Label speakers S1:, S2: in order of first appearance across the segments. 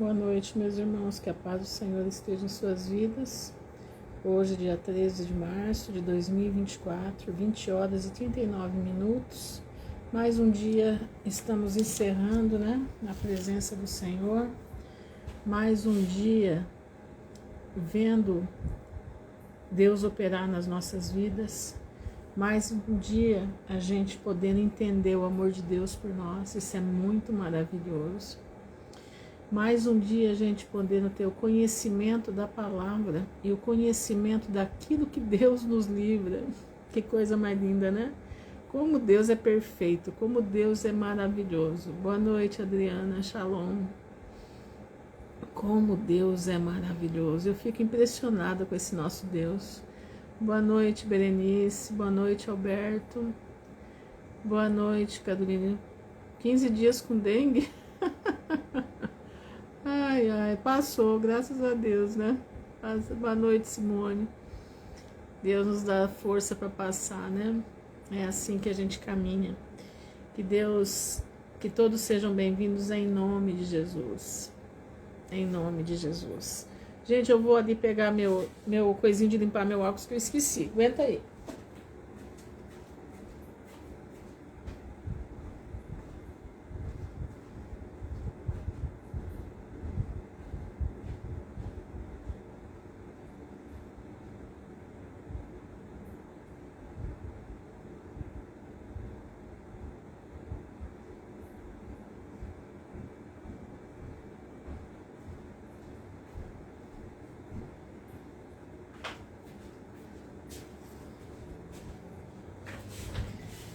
S1: Boa noite, meus irmãos, que a paz do Senhor esteja em suas vidas. Hoje, dia 13 de março de 2024, 20 horas e 39 minutos. Mais um dia estamos encerrando, na presença do Senhor. Mais um dia vendo Deus operar nas nossas vidas. Mais um dia a gente podendo entender o amor de Deus por nós. Isso é muito maravilhoso. Mais um dia a gente podendo ter o conhecimento da palavra e o conhecimento daquilo que Deus nos livra. Que coisa mais linda, né? Como Deus é perfeito, como Deus é maravilhoso. Boa noite, Adriana, shalom. Como Deus é maravilhoso. Eu fico impressionada com esse nosso Deus. Boa noite, Berenice. Boa noite, Alberto. Boa noite, Carolina. 15 dias com dengue? Ai, passou, graças a Deus, né? Boa noite, Simone. Deus nos dá força para passar, né? É assim que a gente caminha. Que todos sejam bem-vindos em nome de Jesus. Em nome de Jesus. Gente, eu vou ali pegar meu coisinho de limpar meu óculos que eu esqueci. Aguenta aí.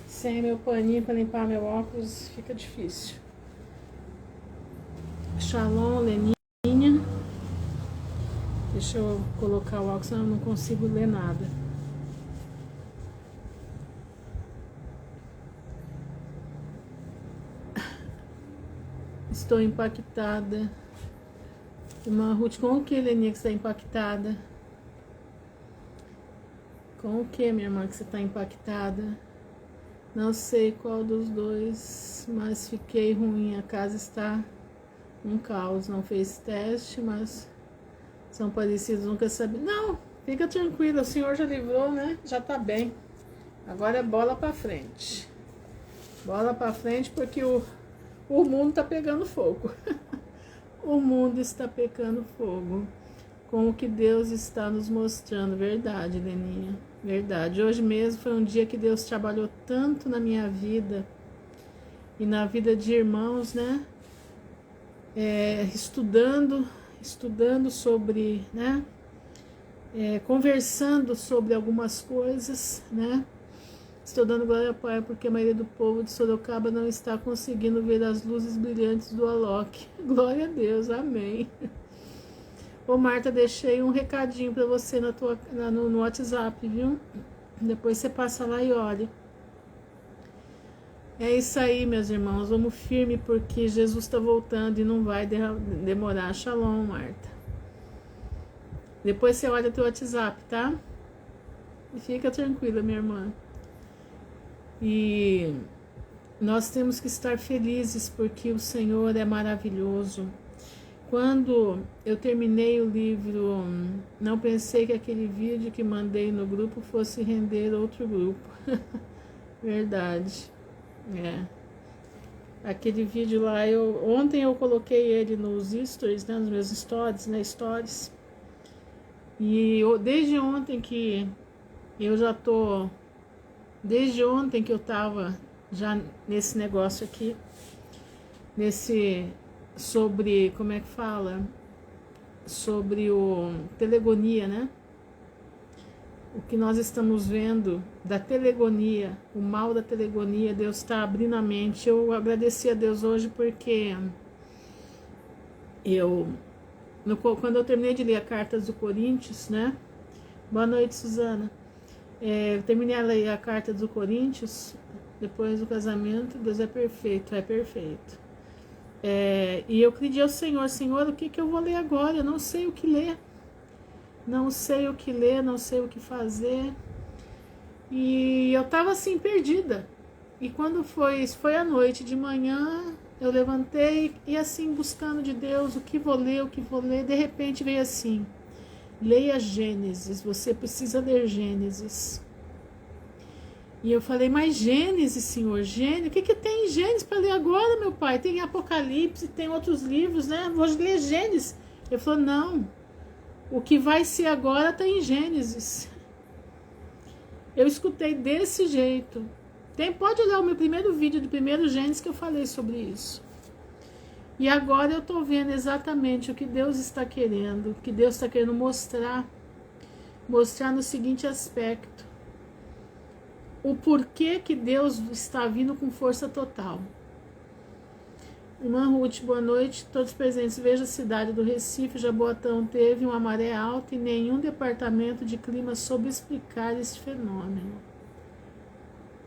S1: Sem meu paninho para limpar meu óculos fica difícil. Shalom, Leninha. Deixa eu colocar o óculos, senão eu não consigo ler nada. Estou impactada. Irmã Ruth, com o que, Leninha, que você está impactada? Com o que, minha irmã, que você está impactada? Não sei qual dos dois, mas fiquei ruim. A casa está um caos. Não fez teste, mas são parecidos, nunca sabia. Não, fica tranquila, o Senhor já livrou, né? Já tá bem. Agora é bola pra frente. Bola pra frente, porque o mundo tá pegando fogo. O mundo está pegando fogo. Com o que Deus está nos mostrando. Verdade, Leninha. Verdade. Hoje mesmo foi um dia que Deus trabalhou tanto na minha vida e na vida de irmãos, né? Estudando sobre, né? Conversando sobre algumas coisas, né? Estou dando glória ao Pai porque a maioria do povo de Sorocaba não está conseguindo ver as luzes brilhantes do Alok. Glória a Deus, amém. Ô Marta, deixei um recadinho para você no WhatsApp, viu? Depois você passa lá e olha. É isso aí, meus irmãos. Vamos firme porque Jesus está voltando e não vai demorar. Shalom, Marta. Depois você olha teu WhatsApp, tá? E fica tranquila, minha irmã. E nós temos que estar felizes porque o Senhor é maravilhoso. Quando eu terminei o livro, não pensei que aquele vídeo que mandei no grupo fosse render outro grupo. Verdade. Aquele vídeo lá, ontem eu coloquei ele nos stories, né, nos meus stories, né, stories. E desde ontem que eu tava já nesse negócio aqui, sobre, como é que fala? Sobre o telegonia, né? O que nós estamos vendo da telegonia, o mal da telegonia, Deus está abrindo a mente. Eu agradeci a Deus hoje porque quando eu terminei de ler a Carta dos Coríntios, né? Boa noite, Suzana. Eu terminei de ler a Carta dos Coríntios, depois do casamento, Deus é perfeito, e eu pedi ao Senhor, o que eu vou ler agora? Eu não sei o que ler. Não sei o que fazer. E eu tava assim, perdida. E quando foi à noite, de manhã, Eu levantei e assim, buscando de Deus, o que vou ler, de repente veio assim, leia Gênesis, você precisa ler Gênesis. E eu falei, mas Gênesis, Senhor, Gênesis, o que tem em Gênesis para ler agora, meu pai? Tem Apocalipse, tem outros livros, né? Vou ler Gênesis. Ele falou, não, o que vai ser agora está em Gênesis. Eu escutei desse jeito. Pode olhar o meu primeiro vídeo do primeiro Gênesis que eu falei sobre isso. E agora eu estou vendo exatamente o que Deus está querendo, o que Deus está querendo mostrar no seguinte aspecto. O porquê que Deus está vindo com força total. Irmã Ruth, boa noite, todos presentes. Veja a cidade do Recife, Jaboatão teve uma maré alta e nenhum departamento de clima soube explicar esse fenômeno.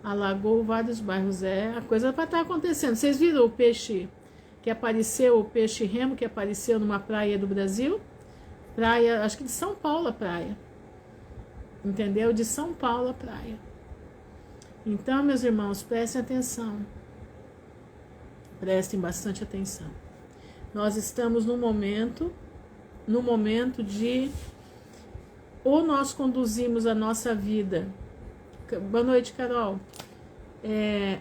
S1: Alagou vários bairros. A coisa vai estar acontecendo. Vocês viram o peixe que apareceu, o peixe remo que apareceu numa praia do Brasil? Praia, acho que de São Paulo a praia. Entendeu? De São Paulo a praia. Então, meus irmãos, prestem atenção. Prestem bastante atenção. Nós estamos no momento de ou nós conduzimos a nossa vida. Boa noite, Carol.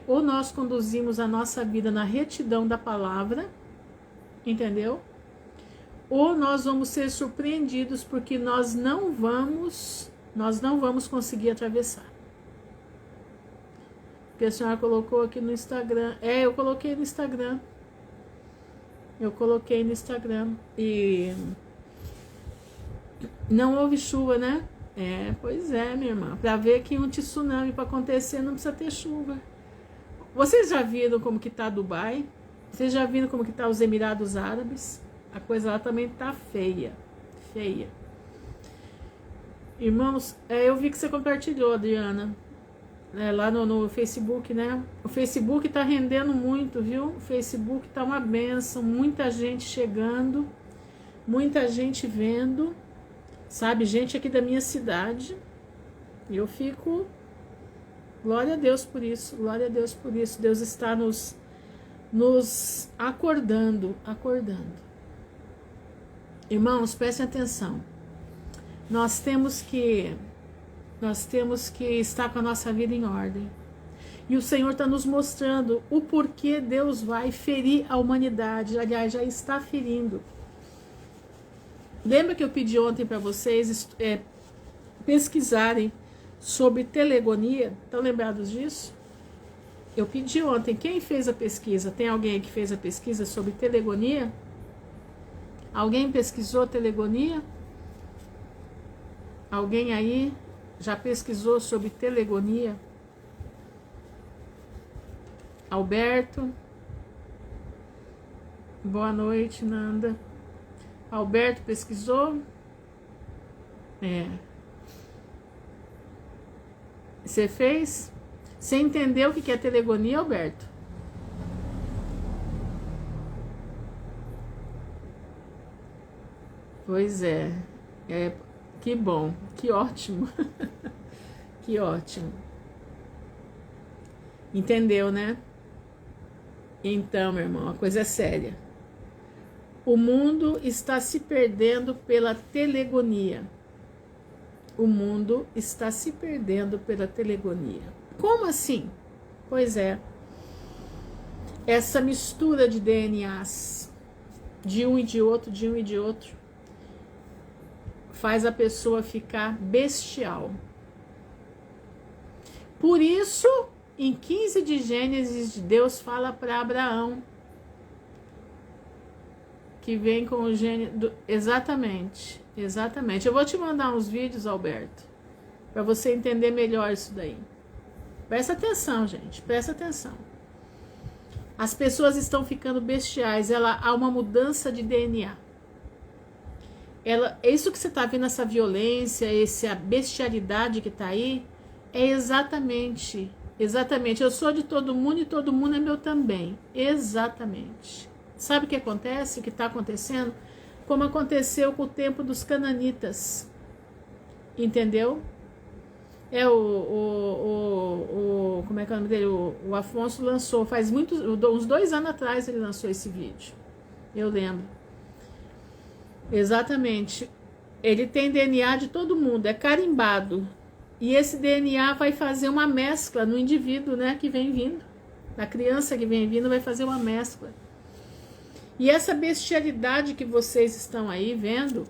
S1: Ou nós conduzimos a nossa vida na retidão da palavra, entendeu? Ou nós vamos ser surpreendidos porque nós não vamos conseguir atravessar. Que a senhora colocou aqui no Instagram. Eu coloquei no Instagram. E não houve chuva, né? Pois é, minha irmã. Para ver que um tsunami para acontecer não precisa ter chuva. Vocês já viram como que tá Dubai? Vocês já viram como que tá os Emirados Árabes? A coisa lá também tá feia. Feia. Irmãos, eu vi que você compartilhou, Adriana. Lá no Facebook, né? O Facebook tá rendendo muito, viu? O Facebook tá uma bênção, muita gente chegando, muita gente vendo, sabe? Gente aqui da minha cidade. E eu fico, glória a Deus por isso, glória a Deus por isso. Deus está nos acordando. Irmãos, prestem atenção. Nós temos que estar com a nossa vida em ordem. E o Senhor está nos mostrando o porquê Deus vai ferir a humanidade. Aliás, já está ferindo. Lembra que eu pedi ontem para vocês pesquisarem sobre telegonia? Estão lembrados disso? Eu pedi ontem. Quem fez a pesquisa? Tem alguém que fez a pesquisa sobre telegonia? Alguém pesquisou telegonia? Alguém aí já pesquisou sobre telegonia? Alberto. Boa noite, Nanda. Alberto pesquisou? Você fez? Você entendeu o que é telegonia, Alberto? Pois é. Que bom, que ótimo. Que ótimo. Entendeu, né? Então, meu irmão, a coisa é séria. O mundo está se perdendo pela telegonia. O mundo está se perdendo pela telegonia. Como assim? Pois é. Essa mistura de DNAs, de um e de outro, faz a pessoa ficar bestial. Por isso, em 15 de Gênesis, Deus fala para Abraão, que vem com o gênero... Exatamente. Eu vou te mandar uns vídeos, Alberto, para você entender melhor isso daí. Presta atenção, gente, presta atenção. As pessoas estão ficando bestiais, há uma mudança de DNA. Isso que você está vendo, essa violência, essa bestialidade que está aí, é exatamente, eu sou de todo mundo e todo mundo é meu também, exatamente. Sabe o que acontece, o que está acontecendo? Como aconteceu com o tempo dos cananitas, entendeu? Como é que é o nome dele? O Afonso lançou, faz uns 2 anos atrás ele lançou esse vídeo. Eu lembro. Exatamente. Ele tem DNA de todo mundo, é carimbado. E esse DNA vai fazer uma mescla no indivíduo, né, que vem vindo. Na criança que vem vindo vai fazer uma mescla. E essa bestialidade que vocês estão aí vendo,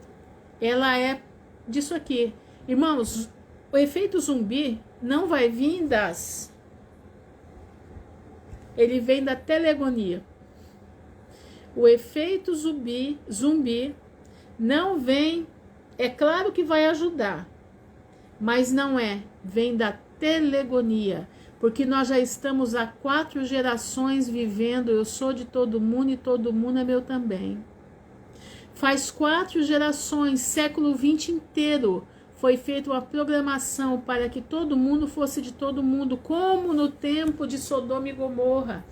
S1: ela é disso aqui. Irmãos, o efeito zumbi não vai vir ele vem da telegonia. O efeito zumbi não vem, é claro que vai ajudar, mas não vem da telegonia, porque nós já estamos há 4 gerações vivendo, eu sou de todo mundo e todo mundo é meu também. Faz 4 gerações, século 20 inteiro, foi feita uma programação para que todo mundo fosse de todo mundo, como no tempo de Sodoma e Gomorra.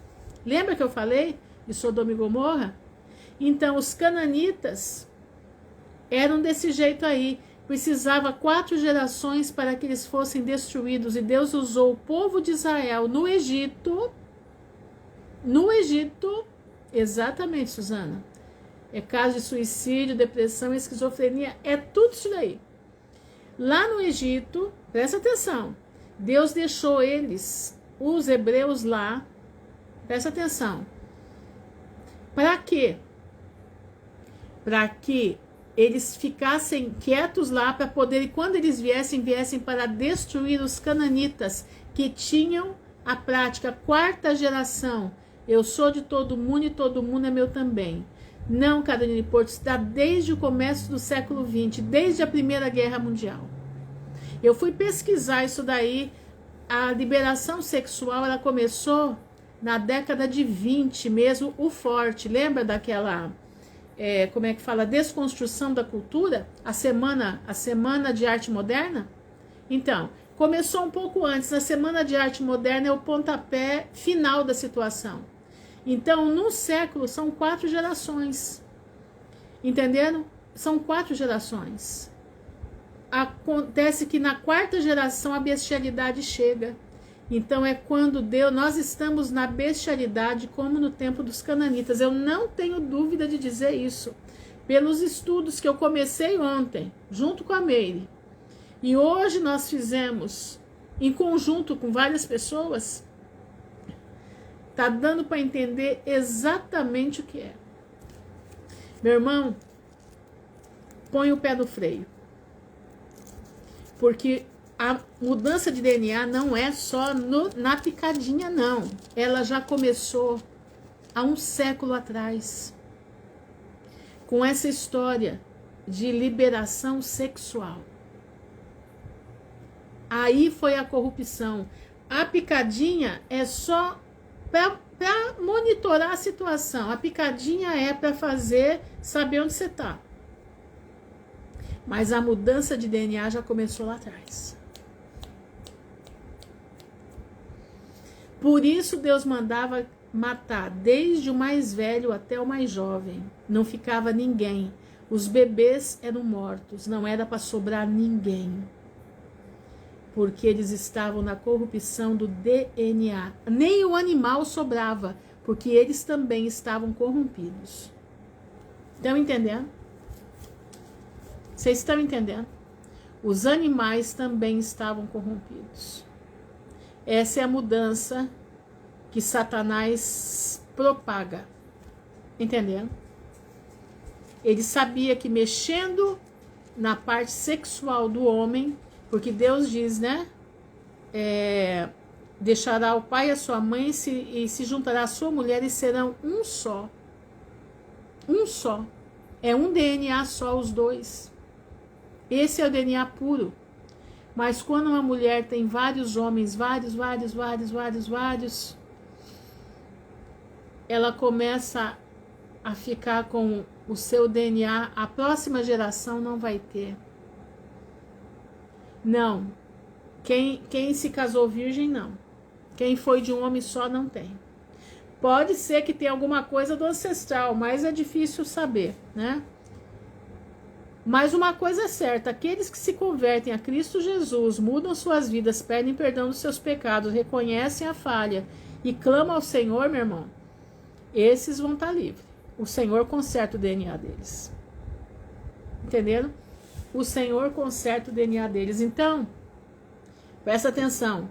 S1: Lembra que eu falei de Sodoma e Gomorra? Então, os cananitas eram desse jeito aí. Precisava 4 gerações para que eles fossem destruídos. E Deus usou o povo de Israel no Egito. No Egito, exatamente, Suzana. É caso de suicídio, depressão, esquizofrenia, é tudo isso daí. Lá no Egito, presta atenção, Deus deixou eles, os hebreus lá, presta atenção. Para quê? Para que eles ficassem quietos lá, para poderem, quando eles viessem para destruir os cananitas, que tinham a prática 4ª geração. Eu sou de todo mundo e todo mundo é meu também. Não, Carolina Porto, está desde o começo do século XX, desde a Primeira Guerra Mundial. Eu fui pesquisar isso daí, a liberação sexual, ela começou na década de 20 mesmo, o forte. Lembra daquela, como é que fala, desconstrução da cultura? A semana de arte moderna? Então, começou um pouco antes, a Semana de Arte Moderna é o pontapé final da situação. Então, no século, são 4 gerações. Entenderam? São 4 gerações. Acontece que na 4ª geração a bestialidade chega. Então, é quando nós estamos na bestialidade, como no tempo dos cananitas. Eu não tenho dúvida de dizer isso. Pelos estudos que eu comecei ontem, junto com a Meire. E hoje nós fizemos, em conjunto com várias pessoas, tá dando para entender exatamente o que é. Meu irmão, põe o pé no freio. Porque a mudança de DNA não é só na picadinha, não. Ela já começou há um século atrás. Com essa história de liberação sexual. Aí foi a corrupção. A picadinha é só para monitorar a situação. A picadinha é para saber onde você está. Mas a mudança de DNA já começou lá atrás. Por isso Deus mandava matar desde o mais velho até o mais jovem. Não ficava ninguém. Os bebês eram mortos. Não era para sobrar ninguém. Porque eles estavam na corrupção do DNA. Nem o animal sobrava, porque eles também estavam corrompidos. Estão entendendo? Vocês estão entendendo? Os animais também estavam corrompidos. Essa é a mudança que Satanás propaga. Entendendo? Ele sabia que mexendo na parte sexual do homem, porque Deus diz, né? Deixará o pai e a sua mãe e se juntará a sua mulher e serão um só. Um só. É um DNA só, os dois. Esse é o DNA puro. Mas quando uma mulher tem vários homens, vários, ela começa a ficar com o seu DNA, a próxima geração não vai ter. Não. Quem se casou virgem, não. Quem foi de um homem só, não tem. Pode ser que tenha alguma coisa do ancestral, mas é difícil saber, né? Mas uma coisa é certa, aqueles que se convertem a Cristo Jesus, mudam suas vidas, pedem perdão dos seus pecados, reconhecem a falha e clamam ao Senhor, meu irmão, esses vão estar livres. O Senhor conserta o DNA deles. Entenderam? O Senhor conserta o DNA deles. Então, presta atenção.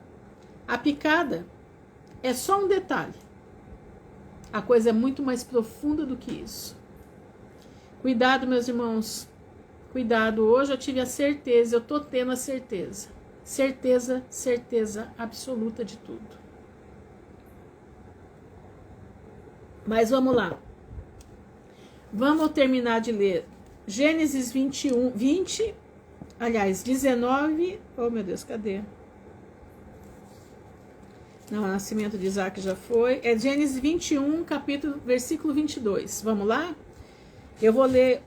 S1: A picada é só um detalhe. A coisa é muito mais profunda do que isso. Cuidado, meus irmãos. Cuidado. Hoje eu tive a certeza, eu tô tendo a certeza. Certeza absoluta de tudo. Mas vamos lá. Vamos terminar de ler Gênesis 19. Oh, meu Deus, cadê? Não, o nascimento de Isaac já foi. É Gênesis 21, versículo 22. Vamos lá? Eu vou ler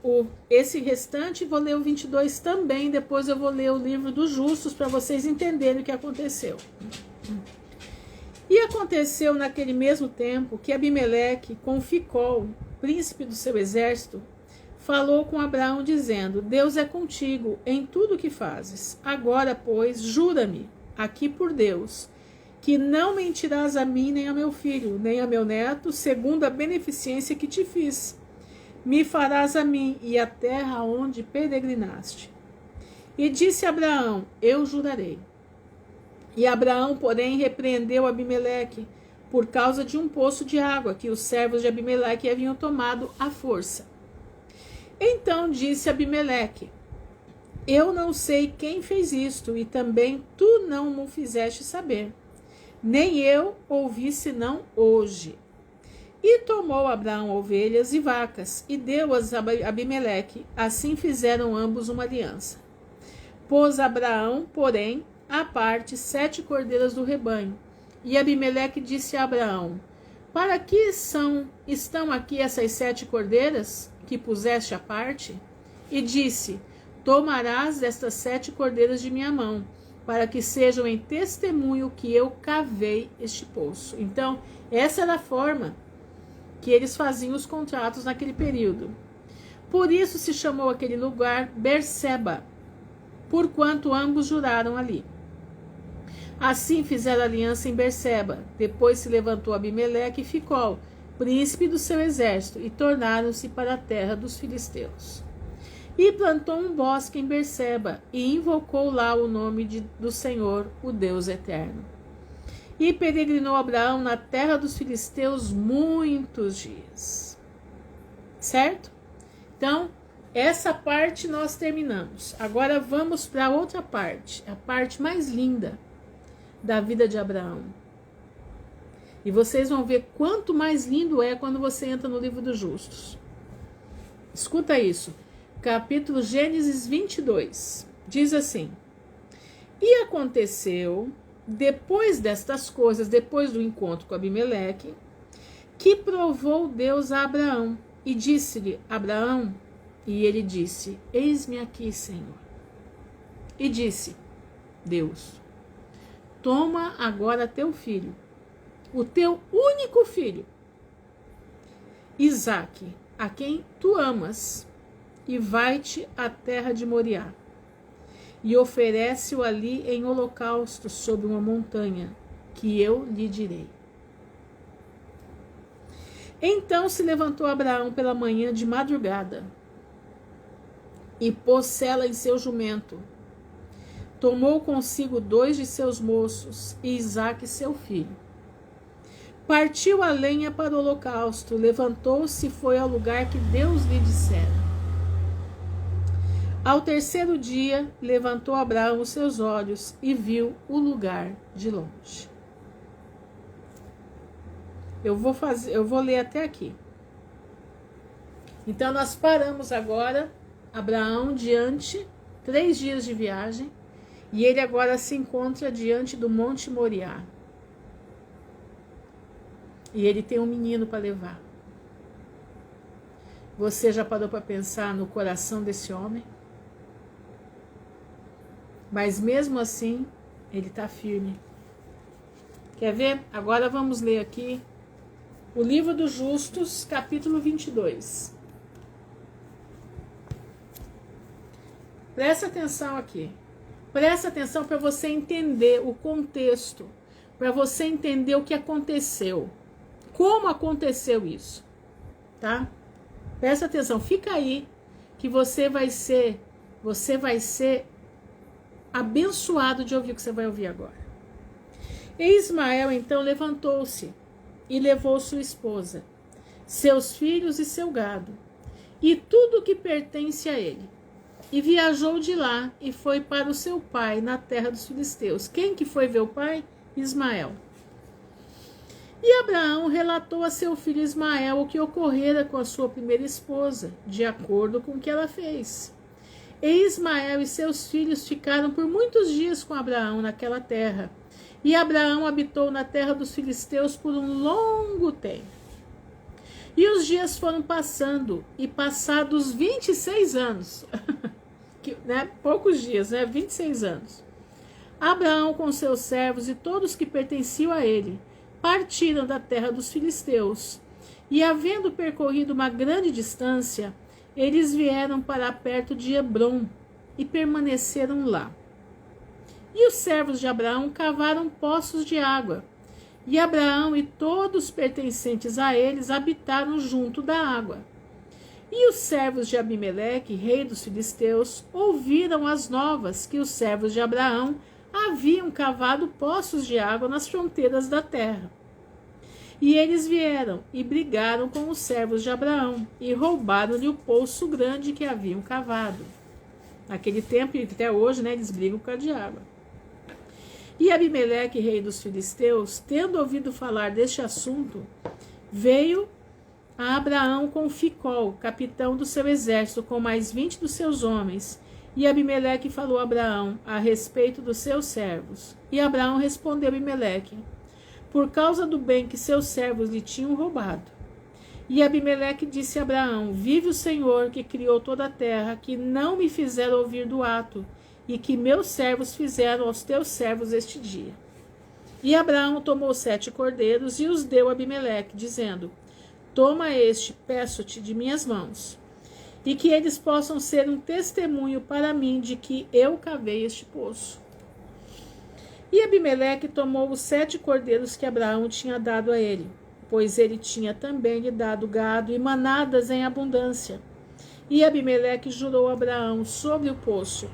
S1: esse restante e vou ler o 22 também. Depois eu vou ler o livro dos justos para vocês entenderem o que aconteceu. E aconteceu naquele mesmo tempo que Abimeleque, com Ficol, príncipe do seu exército, falou com Abraão dizendo: Deus é contigo em tudo o que fazes. Agora, pois, jura-me aqui por Deus, que não mentirás a mim nem a meu filho, nem a meu neto, segundo a beneficência que te fiz. Me farás a mim e a terra onde peregrinaste. E disse Abraão: eu jurarei. E Abraão, porém, repreendeu Abimeleque por causa de um poço de água que os servos de Abimeleque haviam tomado à força. Então disse Abimeleque: eu não sei quem fez isto, e também tu não me fizeste saber. Nem eu ouvi senão hoje. E tomou Abraão ovelhas e vacas, e deu-as a Abimeleque. Assim fizeram ambos uma aliança. Pôs Abraão, porém, à parte 7 cordeiras do rebanho. E Abimeleque disse a Abraão: para que estão aqui essas 7 cordeiras que puseste à parte? E disse: tomarás destas 7 cordeiras de minha mão, para que sejam em testemunho que eu cavei este poço. Então, essa era a forma que eles faziam os contratos naquele período. Por isso se chamou aquele lugar Berseba, porquanto ambos juraram ali. Assim fizeram aliança em Berseba. Depois se levantou Abimeleque e Ficol, príncipe do seu exército, e tornaram-se para a terra dos filisteus. E plantou um bosque em Berseba, e invocou lá o nome do Senhor, o Deus eterno. E peregrinou Abraão na terra dos filisteus muitos dias. Certo? Então, essa parte nós terminamos. Agora vamos para outra parte, a parte mais linda da vida de Abraão. E vocês vão ver quanto mais lindo é quando você entra no livro dos justos. Escuta isso. Capítulo Gênesis 22. Diz assim: e aconteceu, depois destas coisas, depois do encontro com Abimeleque, que provou Deus a Abraão e disse-lhe: Abraão, e ele disse: eis-me aqui, Senhor. E disse Deus: toma agora teu filho, o teu único filho, Isaque, a quem tu amas, e vai-te à terra de Moriá, e oferece-o ali em holocausto sobre uma montanha, que eu lhe direi. Então se levantou Abraão pela manhã de madrugada, e pôs Sela em seu jumento, tomou consigo 2 de seus moços, e Isaque seu filho. Partiu a lenha para o holocausto, levantou-se e foi ao lugar que Deus lhe dissera. Ao terceiro dia, levantou Abraão os seus olhos e viu o lugar de longe. Eu vou ler até aqui. Então nós paramos agora, Abraão 3 dias de viagem, e ele agora se encontra diante do Monte Moriá. E ele tem um menino para levar. Você já parou para pensar no coração desse homem? Mas mesmo assim, ele está firme. Quer ver? Agora vamos ler aqui o livro dos justos, capítulo 22. Presta atenção aqui. Presta atenção para você entender o contexto, para você entender o que aconteceu, como aconteceu isso, tá? Presta atenção, fica aí que você vai ser abençoado de ouvir o que você vai ouvir agora. E Ismael então levantou-se e levou sua esposa, seus filhos e seu gado, e tudo o que pertence a ele. E viajou de lá e foi para o seu pai na terra dos filisteus. Quem que foi ver o pai? Ismael. E Abraão relatou a seu filho Ismael o que ocorrera com a sua primeira esposa, de acordo com o que ela fez. E Ismael e seus filhos ficaram por muitos dias com Abraão naquela terra. E Abraão habitou na terra dos filisteus por um longo tempo. E os dias foram passando, e passados 26 anos, poucos dias, 26 anos, Abraão com seus servos e todos que pertenciam a ele, partiram da terra dos filisteus. E havendo percorrido uma grande distância, eles vieram para perto de Hebrom e permaneceram lá. E os servos de Abraão cavaram poços de água. E Abraão e todos pertencentes a eles habitaram junto da água. E os servos de Abimeleque, rei dos filisteus, ouviram as novas que os servos de Abraão haviam cavado poços de água nas fronteiras da terra. E eles vieram e brigaram com os servos de Abraão e roubaram-lhe o poço grande que haviam cavado. Naquele tempo e até hoje, eles brigam por causa de água. E Abimeleque, rei dos filisteus, tendo ouvido falar deste assunto, veio a Abraão com Ficol, capitão do seu exército, com mais 20 dos seus homens. E Abimeleque falou a Abraão a respeito dos seus servos. E Abraão respondeu a Abimeleque, por causa do bem que seus servos lhe tinham roubado. E Abimeleque disse a Abraão, vive o Senhor que criou toda a terra, que não me fizeram ouvir do ato, e que meus servos fizeram aos teus servos este dia. E Abraão tomou 7 cordeiros e os deu a Abimeleque, dizendo, toma este, peço-te, de minhas mãos, e que eles possam ser um testemunho para mim de que eu cavei este poço. E Abimeleque tomou os 7 cordeiros que Abraão tinha dado a ele, pois ele tinha também lhe dado gado e manadas em abundância. E Abimeleque jurou a Abraão sobre o poço,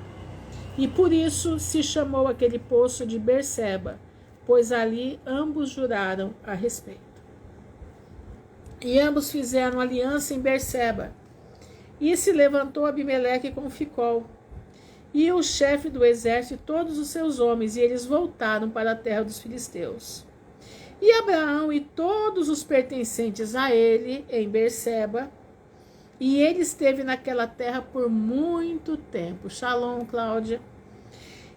S1: e por isso se chamou aquele poço de Berseba, pois ali ambos juraram a respeito. E ambos fizeram aliança em Berseba. E se levantou Abimeleque com Ficol, e o chefe do exército e todos os seus homens, e eles voltaram para a terra dos filisteus. E Abraão e todos os pertencentes a ele em Berseba, e ele esteve naquela terra por muito tempo. Shalom, Cláudia.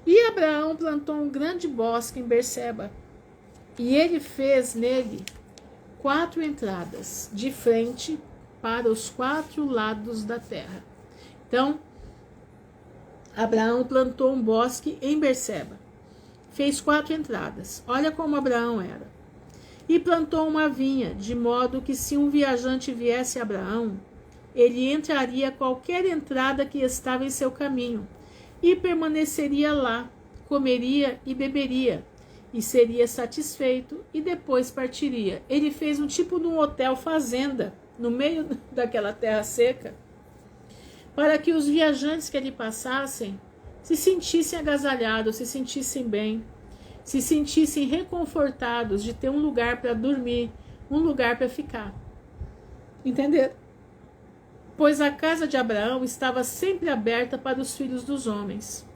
S1: E Abraão plantou um grande bosque em Berseba, e ele fez nele 4 entradas, de frente para os 4 lados da terra. Então, Abraão plantou um bosque em Berseba, fez 4 entradas. Olha como Abraão era. E plantou uma vinha, de modo que se um viajante viesse a Abraão, ele entraria a qualquer entrada que estava em seu caminho, e permaneceria lá, comeria e beberia, e seria satisfeito, e depois partiria. Ele fez um tipo de um hotel fazenda, no meio daquela terra seca, para que os viajantes que ali passassem se sentissem agasalhados, se sentissem bem, se sentissem reconfortados de ter um lugar para dormir, um lugar para ficar. Entenderam? Pois a casa de Abraão estava sempre aberta para os filhos dos homens,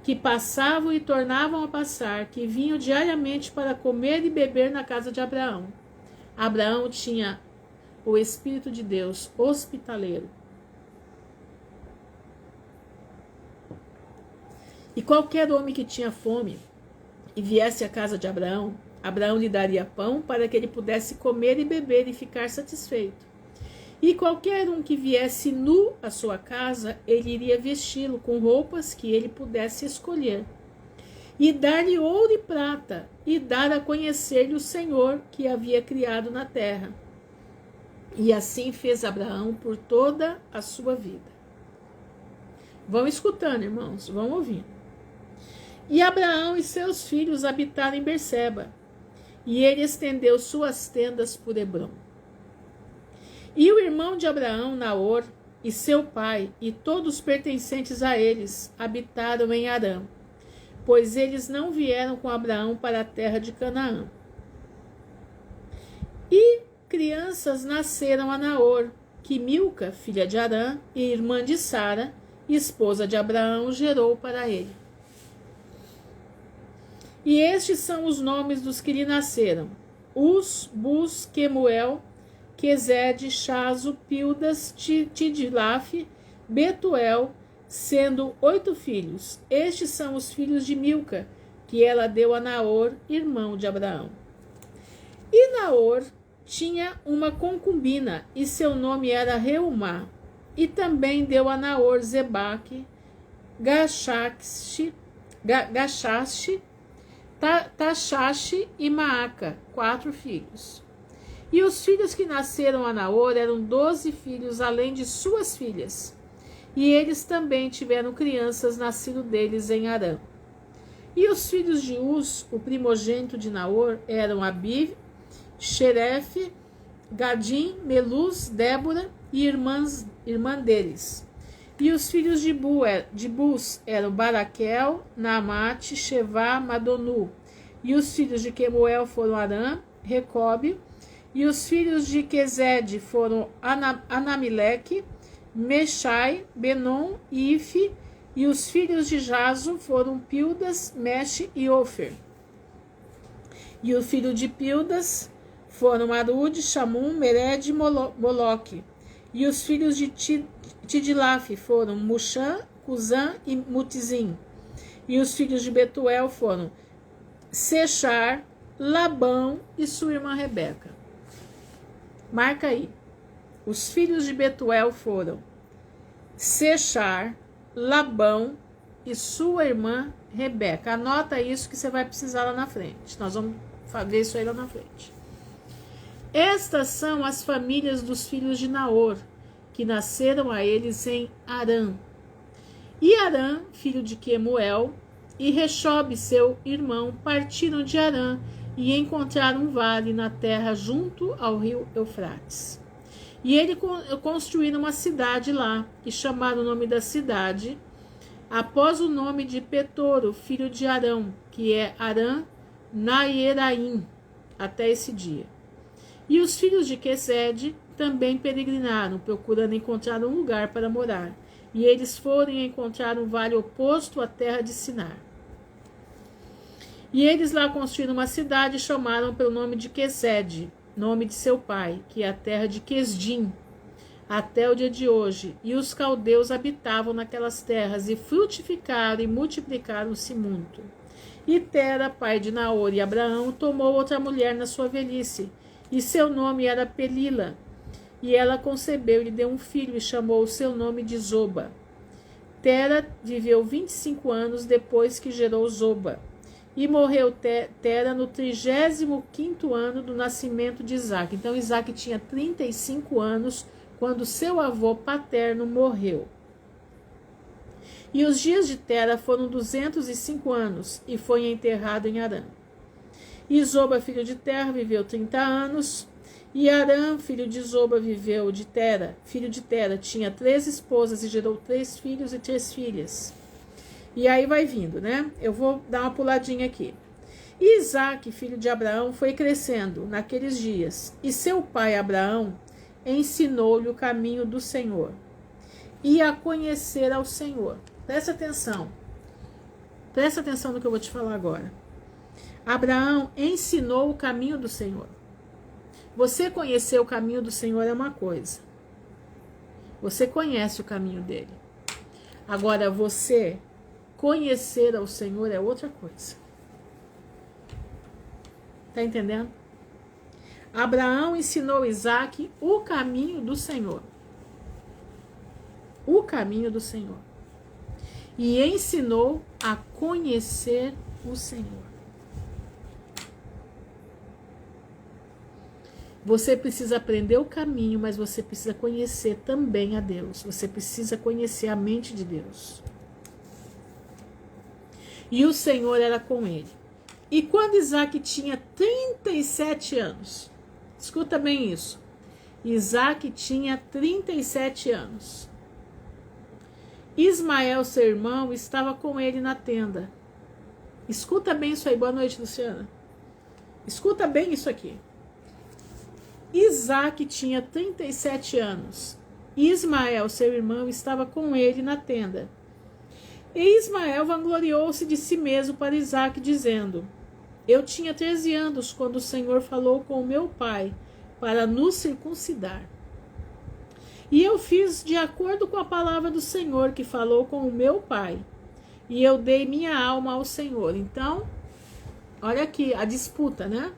S1: que passavam e tornavam a passar, que vinham diariamente para comer e beber na casa de Abraão. Abraão tinha o Espírito de Deus hospitaleiro. E qualquer homem que tinha fome e viesse à casa de Abraão, Abraão lhe daria pão para que ele pudesse comer e beber e ficar satisfeito. E qualquer um que viesse nu à sua casa, ele iria vesti-lo com roupas que ele pudesse escolher, e dar-lhe ouro e prata, e dar a conhecer-lhe o Senhor que havia criado na terra. E assim fez Abraão por toda a sua vida. Vão escutando, irmãos, vão ouvindo. E Abraão e seus filhos habitaram em Berseba, e ele estendeu suas tendas por Hebrom. E o irmão de Abraão, Naor, e seu pai, e todos pertencentes a eles, habitaram em Harã, pois eles não vieram com Abraão para a terra de Canaã. E crianças nasceram a Naor, que Milca, filha de Harã, e irmã de Sara, esposa de Abraão, gerou para ele. E estes são os nomes dos que lhe nasceram: Uz, Buz, Quemuel, Quezede, Chazo, Pildas, Tidilaf, Betuel, sendo 8 filhos. Estes são os filhos de Milca, que ela deu a Naor, irmão de Abraão. E Naor tinha uma concubina, e seu nome era Reumá. E também deu a Naor Zebaque, Gachaste, Tachaste e Maaca, 4 filhos. E os filhos que nasceram a Naor eram 12 filhos, além de suas filhas. E eles também tiveram crianças nascido deles em Harã. E os filhos de Uz, o primogênito de Naor, eram Abiv, Xerefe, Gadim, Meluz, Débora e irmã deles. E os filhos de Buz eram Baraquel, Naamate, Shevá, Madonu. E os filhos de Quemuel foram Arã, Recobe. E os filhos de Quezede foram Anamileque, Meshai, Benon e Ife. E os filhos de Jazo foram Pildas, Mexe e Ofer. E o filho de Pildas foram Arud, Chamum, Mered e Moloque. E os filhos de Tidilaf foram Muxã, Cusã e Mutizim. E os filhos de Betuel foram Sechar, Labão e sua irmã Rebeca. Marca aí. Os filhos de Betuel foram Sechar, Labão e sua irmã Rebeca. Anota isso que você vai precisar lá na frente. Nós vamos ver isso aí lá na frente. Estas são as famílias dos filhos de Naor, que nasceram a eles em Harã. E Harã, filho de Quemuel, e Rechobe, seu irmão, partiram de Harã e encontraram um vale na terra junto ao rio Eufrates. E ele construíram uma cidade lá, e chamaram o nome da cidade após o nome de Petoro, filho de Arão, que é Arã Naeraim, até esse dia. E os filhos de Quezede também peregrinaram, procurando encontrar um lugar para morar. E eles foram e encontraram um vale oposto à terra de Sinar. E eles lá construíram uma cidade e chamaram pelo nome de Quezede, nome de seu pai, que é a terra de Quesdim, até o dia de hoje. E os caldeus habitavam naquelas terras e frutificaram e multiplicaram-se muito. E Tera, pai de Naor e Abraão, tomou outra mulher na sua velhice, e seu nome era Pelila. E ela concebeu e lhe deu um filho e chamou o seu nome de Zoba. Tera viveu 25 anos depois que gerou Zoba. E morreu Tera no 35º ano do nascimento de Isaque. Então Isaque tinha 35 anos quando seu avô paterno morreu. E os dias de Tera foram 205 anos e foi enterrado em Harã. E Zoba, filho de Tera, viveu 30 anos. E Arã, filho de Zoba, viveu de Tera. Filho de Tera tinha 3 esposas e gerou 3 filhos e 3 filhas. E aí vai vindo, né? Eu vou dar uma puladinha aqui. E Isaque, filho de Abraão, foi crescendo naqueles dias. E seu pai Abraão ensinou-lhe o caminho do Senhor e a conhecer ao Senhor. Presta atenção. Presta atenção no que eu vou te falar agora. Abraão ensinou o caminho do Senhor. Você conhecer o caminho do Senhor é uma coisa. Você conhece o caminho dele. Agora, você conhecer ao Senhor é outra coisa. Tá entendendo? Abraão ensinou Isaque o caminho do Senhor. O caminho do Senhor. E ensinou a conhecer o Senhor. Você precisa aprender o caminho, mas você precisa conhecer também a Deus. Você precisa conhecer a mente de Deus. E o Senhor era com ele. E quando Isaac tinha 37 anos, escuta bem isso. Isaac tinha 37 anos. Ismael, seu irmão, estava com ele na tenda. Escuta bem isso aí. Boa noite, Luciana. Escuta bem isso aqui. Isaac tinha 37 anos. Ismael, seu irmão, estava com ele na tenda. E Ismael vangloriou-se de si mesmo para Isaac, dizendo: Eu tinha 13 anos quando o Senhor falou com o meu pai para nos circuncidar. E eu fiz de acordo com a palavra do Senhor que falou com o meu pai. E eu dei minha alma ao Senhor. Então, olha aqui a disputa, né?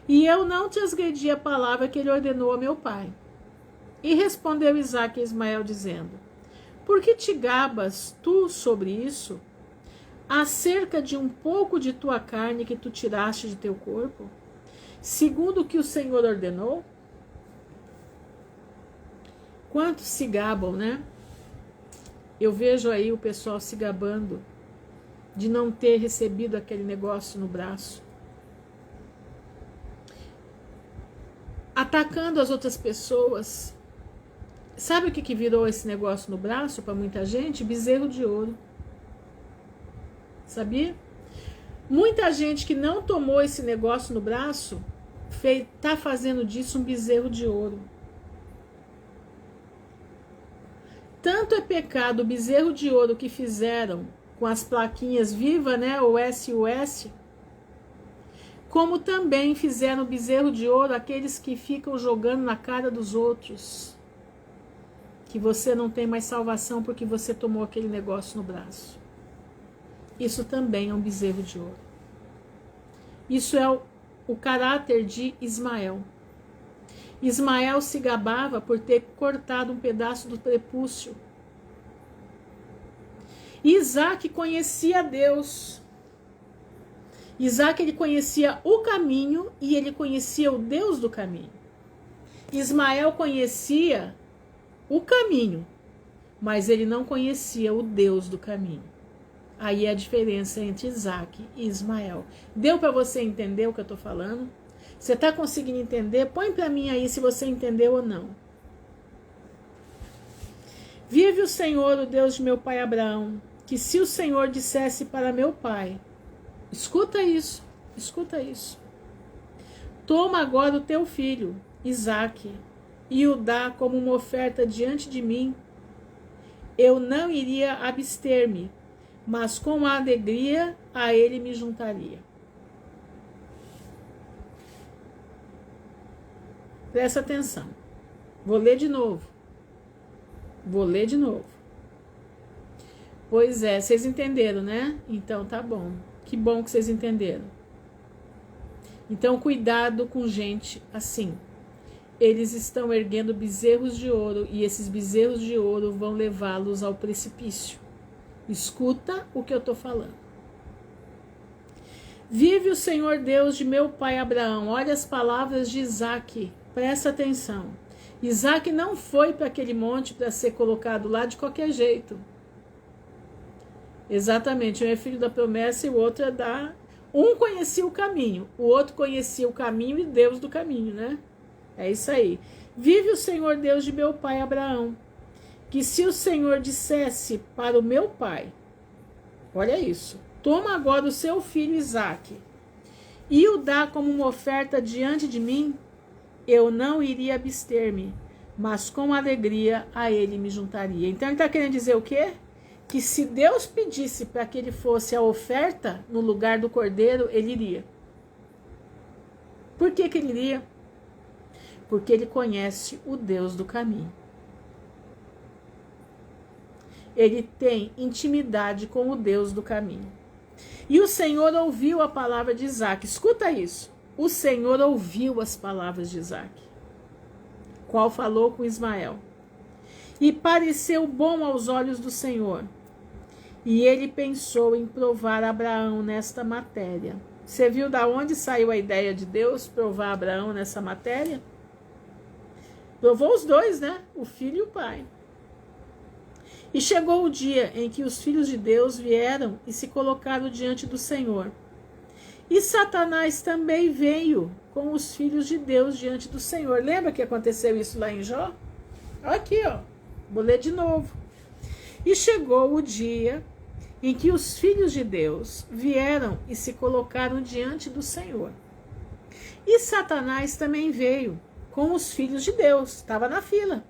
S1: E eu não transgredi a palavra que ele ordenou a meu pai. E respondeu Isaque a Ismael, dizendo: Por que te gabas tu sobre isso? Acerca de um pouco de tua carne que tu tiraste de teu corpo? Segundo o que o Senhor ordenou? Quantos se gabam, né? Eu vejo aí o pessoal se gabando de não ter recebido aquele negócio no braço. Atacando as outras pessoas. Sabe o que virou esse negócio no braço para muita gente? Bezerro de ouro. Sabia? Muita gente que não tomou esse negócio no braço está fazendo disso um bezerro de ouro. Tanto é pecado o bezerro de ouro que fizeram com as plaquinhas viva, né, o SOS, como também fizeram o bezerro de ouro aqueles que ficam jogando na cara dos outros que você não tem mais salvação porque você tomou aquele negócio no braço. Isso também é um bezerro de ouro. Isso é o caráter de Ismael. Ismael se gabava por ter cortado um pedaço do prepúcio. Isaac conhecia Deus. Isaac, ele conhecia o caminho e ele conhecia o Deus do caminho. Ismael conhecia o caminho, mas ele não conhecia o Deus do caminho. Aí é a diferença entre Isaac e Ismael. Deu para você entender o que eu estou falando? Você está conseguindo entender? Põe para mim aí se você entendeu ou não. Vive o Senhor, o Deus de meu pai Abraão, que se o Senhor dissesse para meu pai, escuta isso, toma agora o teu filho, Isaque, e o dá como uma oferta diante de mim, eu não iria abster-me, mas com alegria a ele me juntaria. Presta atenção. Vou ler de novo. Pois é, vocês entenderam, né? Então tá bom. Que bom que vocês entenderam. Então cuidado com gente assim. Eles estão erguendo bezerros de ouro e esses bezerros de ouro vão levá-los ao precipício. Escuta o que eu estou falando. Vive o Senhor Deus de meu pai Abraão. Olha as palavras de Isaque. Presta atenção. Isaque não foi para aquele monte para ser colocado lá de qualquer jeito. Exatamente. Um é filho da promessa e o outro é da... Um conhecia o caminho. O outro conhecia o caminho e Deus do caminho, né? É isso aí. Vive o Senhor Deus de meu pai Abraão. Que se o Senhor dissesse para o meu pai, olha isso, toma agora o seu filho Isaque e o dá como uma oferta diante de mim, eu não iria abster-me, mas com alegria a ele me juntaria. Então ele está querendo dizer o quê? Que se Deus pedisse para que ele fosse a oferta no lugar do cordeiro, ele iria. Por que ele iria? Porque ele conhece o Deus do caminho. Ele tem intimidade com o Deus do caminho. E o Senhor ouviu a palavra de Isaque. Escuta isso. O Senhor ouviu as palavras de Isaque, qual falou com Ismael. E pareceu bom aos olhos do Senhor. E ele pensou em provar Abraão nesta matéria. Você viu da onde saiu a ideia de Deus provar Abraão nessa matéria? Provou os dois, né? O filho e o pai. E chegou o dia em que os filhos de Deus vieram e se colocaram diante do Senhor. E Satanás também veio com os filhos de Deus diante do Senhor. Lembra que aconteceu isso lá em Jó? Olha aqui, ó. Vou ler de novo. E chegou o dia em que os filhos de Deus vieram e se colocaram diante do Senhor. E Satanás também veio com os filhos de Deus, estava na fila,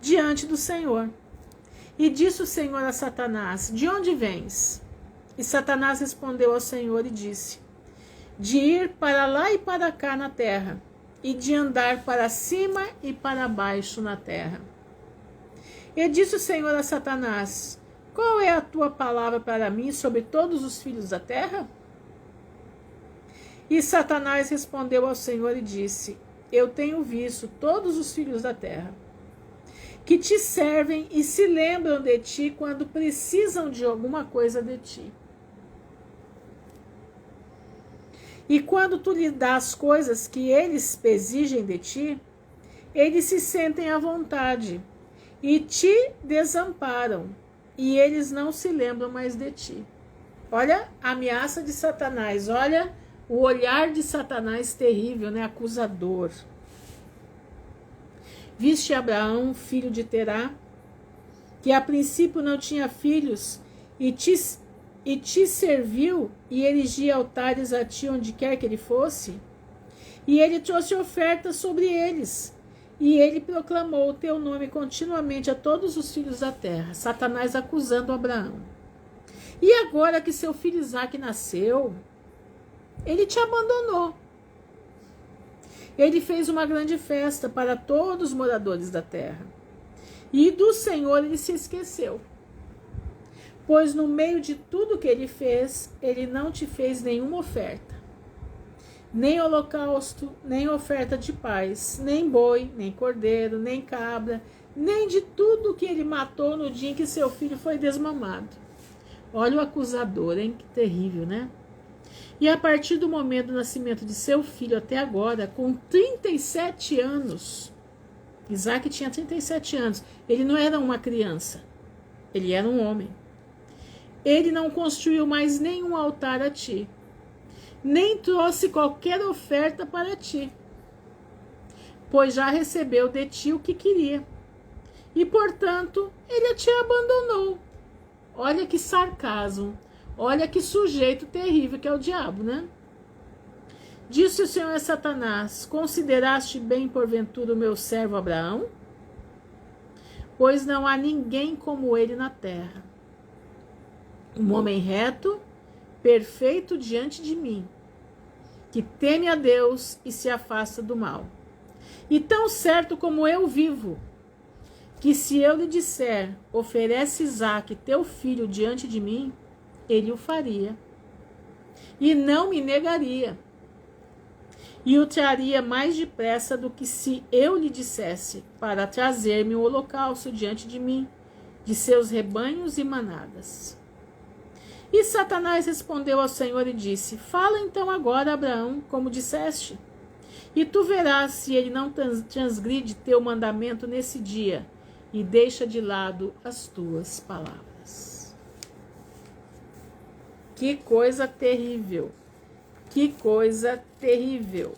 S1: diante do Senhor. E disse o Senhor a Satanás: de onde vens? E Satanás respondeu ao Senhor e disse: de ir para lá e para cá na terra, e de andar para cima e para baixo na terra. E disse o Senhor a Satanás: qual é a tua palavra para mim sobre todos os filhos da terra? E Satanás respondeu ao Senhor e disse: eu tenho visto todos os filhos da terra, que te servem e se lembram de ti quando precisam de alguma coisa de ti. E quando tu lhe dás coisas que eles exigem de ti, eles se sentem à vontade e te desamparam, e eles não se lembram mais de ti. Olha a ameaça de Satanás, olha o olhar de Satanás terrível, né? Acusador. Viste Abraão, filho de Terá, que a princípio não tinha filhos, e te serviu e erigia altares a ti onde quer que ele fosse? E ele trouxe ofertas sobre eles, e ele proclamou o teu nome continuamente a todos os filhos da terra. Satanás acusando Abraão. E agora que seu filho Isaque nasceu, ele te abandonou. Ele fez uma grande festa para todos os moradores da terra. E do Senhor ele se esqueceu. Pois no meio de tudo que ele fez, ele não te fez nenhuma oferta. Nem holocausto, nem oferta de paz, nem boi, nem cordeiro, nem cabra, nem de tudo que ele matou no dia em que seu filho foi desmamado. Olha o acusador, hein? Que terrível, né? E a partir do momento do nascimento de seu filho até agora, com 37 anos, Isaque tinha 37 anos, ele não era uma criança, ele era um homem. Ele não construiu mais nenhum altar a ti, nem trouxe qualquer oferta para ti, pois já recebeu de ti o que queria, e portanto ele te abandonou. Olha que sarcasmo, olha que sujeito terrível que é o diabo, né? Disse o Senhor a Satanás: consideraste bem porventura o meu servo Abraão? Pois não há ninguém como ele na terra, um homem reto, perfeito diante de mim, que teme a Deus e se afasta do mal. E tão certo como eu vivo, que se eu lhe disser, oferece Isaque, teu filho, diante de mim, ele o faria, e não me negaria, e o traria mais depressa do que se eu lhe dissesse, para trazer-me o holocausto diante de mim, de seus rebanhos e manadas. E Satanás respondeu ao Senhor e disse: fala então agora, Abraão, como disseste, e tu verás se ele não transgride teu mandamento nesse dia, e deixa de lado as tuas palavras. Que coisa terrível! Que coisa terrível!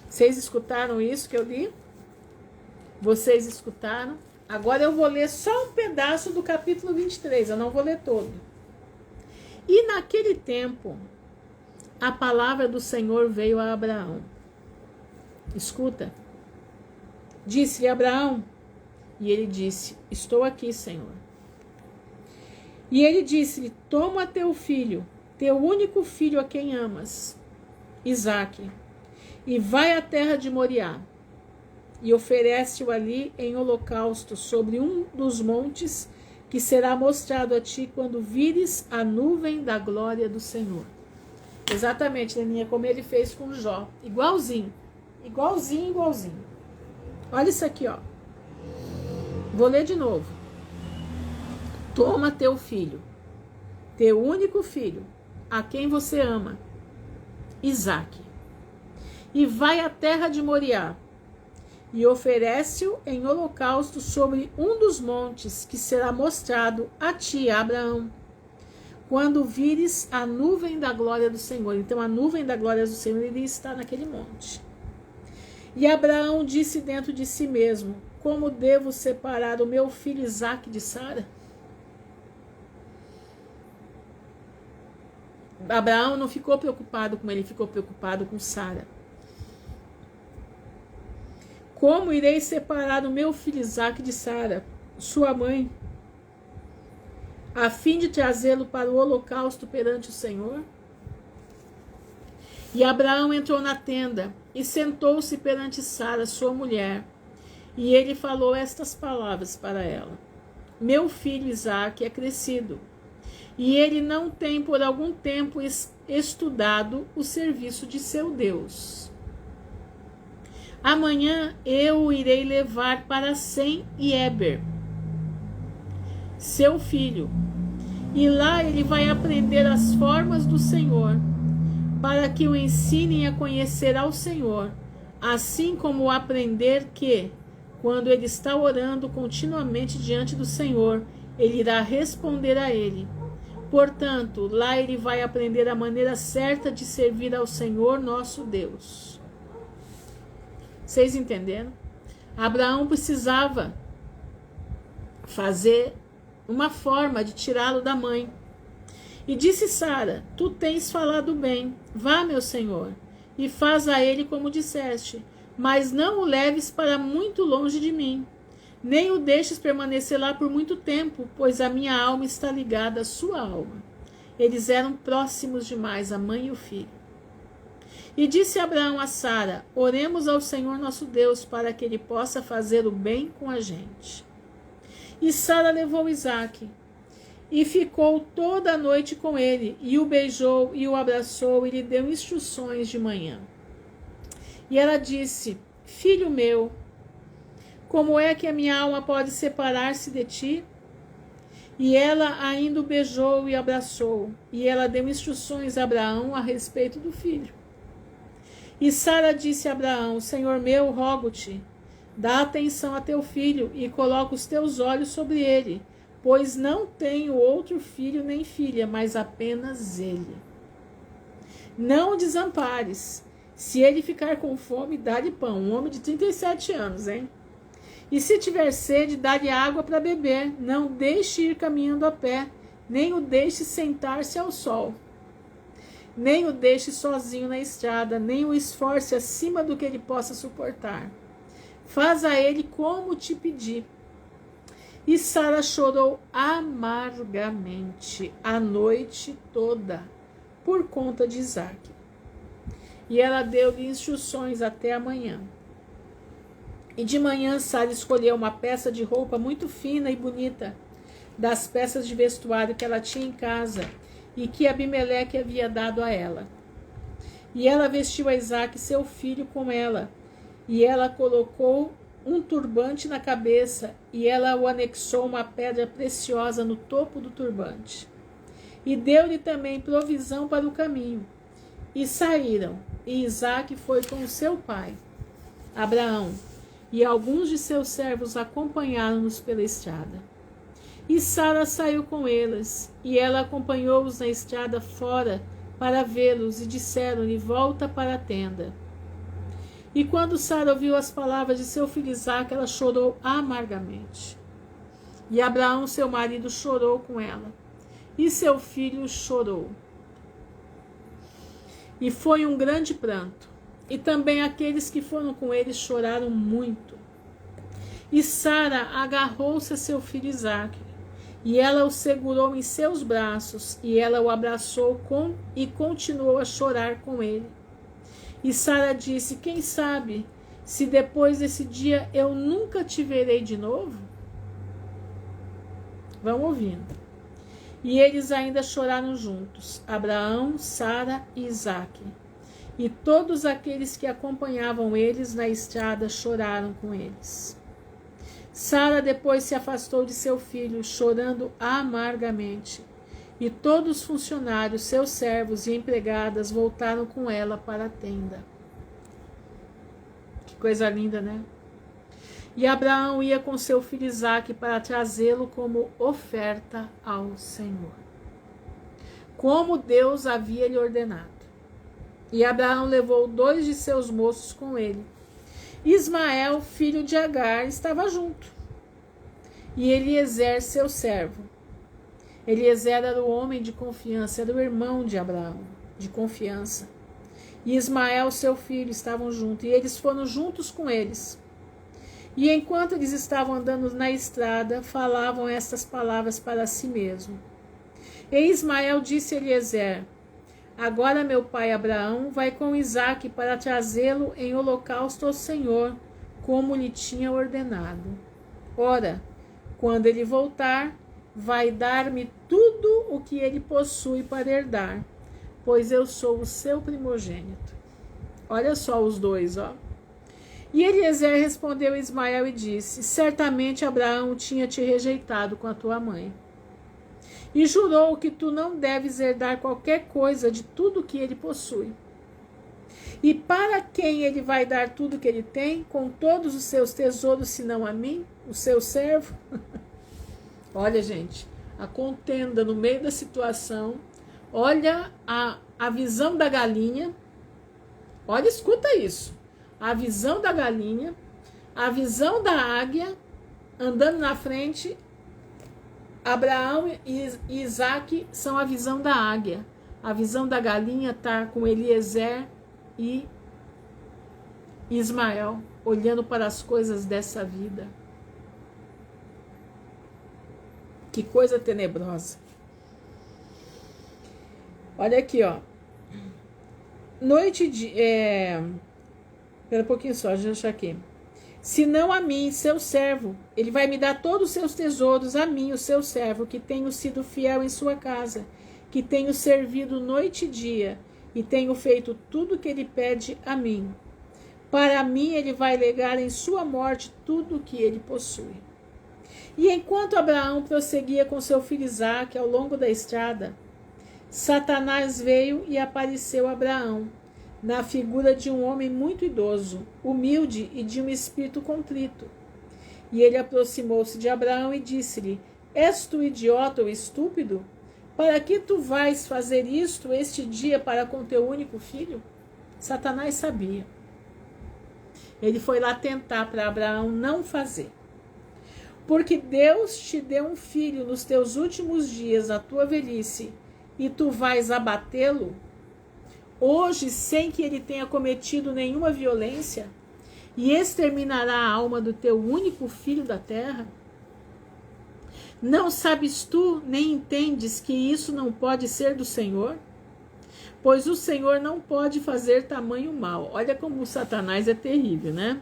S1: Vocês escutaram isso que eu li? Vocês escutaram? Agora eu vou ler só um pedaço do capítulo 23, eu não vou ler todo. E naquele tempo, a palavra do Senhor veio a Abraão. Escuta. Disse-lhe Abraão, e ele disse: estou aqui, Senhor. E ele disse-lhe: toma teu filho, teu único filho a quem amas, Isaque, e vai à terra de Moriá, e oferece-o ali em holocausto sobre um dos montes que será mostrado a ti quando vires a nuvem da glória do Senhor. Exatamente, Leninha, como ele fez com Jó. Igualzinho. Igualzinho, igualzinho. Olha isso aqui, ó. Vou ler de novo. Toma teu filho, teu único filho, a quem você ama, Isaque, e vai à terra de Moriá, e oferece-o em holocausto sobre um dos montes que será mostrado a ti, Abraão, quando vires a nuvem da glória do Senhor. Então a nuvem da glória do Senhor iria estar naquele monte. E Abraão disse dentro de si mesmo: como devo separar o meu filho Isaque de Sara? Abraão não ficou preocupado com ele, ficou preocupado com Sara. Como irei separar o meu filho Isaque de Sara, sua mãe, a fim de trazê-lo para o holocausto perante o Senhor? E Abraão entrou na tenda e sentou-se perante Sara, sua mulher, e ele falou estas palavras para ela: meu filho Isaque é crescido, e ele não tem por algum tempo estudado o serviço de seu Deus. Amanhã eu o irei levar para Sem e Eber, seu filho, e lá ele vai aprender as formas do Senhor, para que o ensinem a conhecer ao Senhor, assim como aprender que, quando ele está orando continuamente diante do Senhor, ele irá responder a ele. Portanto, lá ele vai aprender a maneira certa de servir ao Senhor nosso Deus. Vocês entenderam? Abraão precisava fazer uma forma de tirá-lo da mãe. E disse Sara: tu tens falado bem, vá, meu senhor, e faz a ele como disseste, mas não o leves para muito longe de mim, nem o deixes permanecer lá por muito tempo, pois a minha alma está ligada à sua alma. Eles eram próximos demais, a mãe e o filho. E disse Abraão a Sara: oremos ao Senhor nosso Deus, para que ele possa fazer o bem com a gente. E Sara levou Isaque, e ficou toda a noite com ele, e o beijou, e o abraçou, e lhe deu instruções de manhã. E ela disse: filho meu, como é que a minha alma pode separar-se de ti? E ela ainda o beijou e abraçou, e ela deu instruções a Abraão a respeito do filho. E Sara disse a Abraão: Senhor meu, rogo-te, dá atenção a teu filho e coloca os teus olhos sobre ele, pois não tenho outro filho nem filha, mas apenas ele. Não o desampares. Se ele ficar com fome, dá-lhe pão. Um homem de 37 anos, hein? E se tiver sede, dá-lhe água para beber. Não deixe ir caminhando a pé, nem o deixe sentar-se ao sol. Nem o deixe sozinho na estrada, nem o esforce acima do que ele possa suportar. Faz a ele como te pedi. E Sara chorou amargamente a noite toda por conta de Isaque. E ela deu-lhe instruções até amanhã. E de manhã Sara escolheu uma peça de roupa muito fina e bonita, das peças de vestuário que ela tinha em casa e que Abimeleque havia dado a ela. E ela vestiu a Isaque, seu filho, com ela, e ela colocou um turbante na cabeça, e ela o anexou uma pedra preciosa no topo do turbante. E deu-lhe também provisão para o caminho. E saíram, e Isaque foi com seu pai, Abraão, e alguns de seus servos acompanharam-nos pela estrada. E Sara saiu com eles, e ela acompanhou-os na estrada fora para vê-los, e disseram-lhe: volta para a tenda. E quando Sara ouviu as palavras de seu filho Isaque, ela chorou amargamente. E Abraão, seu marido, chorou com ela, e seu filho chorou. E foi um grande pranto, e também aqueles que foram com ele choraram muito. E Sara agarrou-se a seu filho Isaque, e ela o segurou em seus braços, e ela o abraçou e continuou a chorar com ele. E Sara disse: quem sabe se depois desse dia eu nunca te verei de novo? Vão ouvindo. E eles ainda choraram juntos, Abraão, Sara e Isaque. E todos aqueles que acompanhavam eles na estrada choraram com eles. Sara depois se afastou de seu filho, chorando amargamente. E todos os funcionários, seus servos e empregadas, voltaram com ela para a tenda. Que coisa linda, né? E Abraão ia com seu filho Isaque para trazê-lo como oferta ao Senhor, como Deus havia lhe ordenado. E Abraão levou 2 de seus moços com ele. Ismael, filho de Agar, estava junto. E Eliezer, seu servo. Eliezer era o homem de confiança, era o irmão de Abraão, de confiança. E Ismael, seu filho, estavam juntos. E eles foram juntos com eles. E enquanto eles estavam andando na estrada, falavam estas palavras para si mesmo. E Ismael disse a Eliezer: agora meu pai Abraão vai com Isaque para trazê-lo em holocausto ao Senhor, como lhe tinha ordenado. Ora, quando ele voltar, vai dar-me tudo o que ele possui para herdar, pois eu sou o seu primogênito. Olha só os dois, ó. E Eliezer respondeu a Ismael e disse: certamente Abraão tinha te rejeitado com a tua mãe. E jurou que tu não deves herdar qualquer coisa de tudo que ele possui. E para quem ele vai dar tudo que ele tem, com todos os seus tesouros, senão a mim, o seu servo? Olha, gente, a contenda no meio da situação. Olha a visão da galinha. Olha, escuta isso. A visão da galinha, a visão da águia, andando na frente. Abraão e Isaque são a visão da águia. A visão da galinha está com Eliezer e Ismael, olhando para as coisas dessa vida. Que coisa tenebrosa. Olha aqui, ó. Noite de... Espera um pouquinho só, deixa eu achar aqui. Senão a mim, seu servo, ele vai me dar todos os seus tesouros, a mim, o seu servo, que tenho sido fiel em sua casa, que tenho servido noite e dia, e tenho feito tudo o que ele pede a mim. Para mim, ele vai legar em sua morte tudo o que ele possui. E enquanto Abraão prosseguia com seu filho Isaque ao longo da estrada, Satanás veio e apareceu a Abraão, na figura de um homem muito idoso, humilde e de um espírito contrito. E ele aproximou-se de Abraão e disse-lhe: és tu idiota ou estúpido? Para que tu vais fazer isto este dia para com teu único filho? Satanás sabia. Ele foi lá tentar para Abraão não fazer. Porque Deus te deu um filho nos teus últimos dias, na tua velhice, e tu vais abatê-lo? Hoje, sem que ele tenha cometido nenhuma violência, e exterminará a alma do teu único filho da terra? Não sabes tu, nem entendes que isso não pode ser do Senhor? Pois o Senhor não pode fazer tamanho mal. Olha como o Satanás é terrível, né?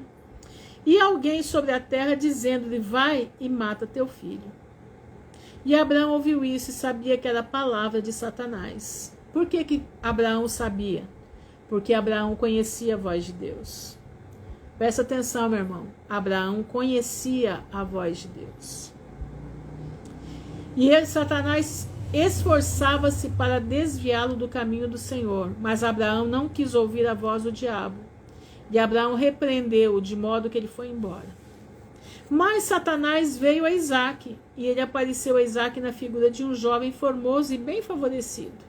S1: E alguém sobre a terra dizendo-lhe: vai e mata teu filho. E Abraão ouviu isso e sabia que era a palavra de Satanás. Por que Abraão sabia? Porque Abraão conhecia a voz de Deus. Presta atenção, meu irmão. Abraão conhecia a voz de Deus. E Satanás esforçava-se para desviá-lo do caminho do Senhor. Mas Abraão não quis ouvir a voz do diabo. E Abraão repreendeu-o de modo que ele foi embora. Mas Satanás veio a Isaque. E ele apareceu a Isaque na figura de um jovem formoso e bem favorecido.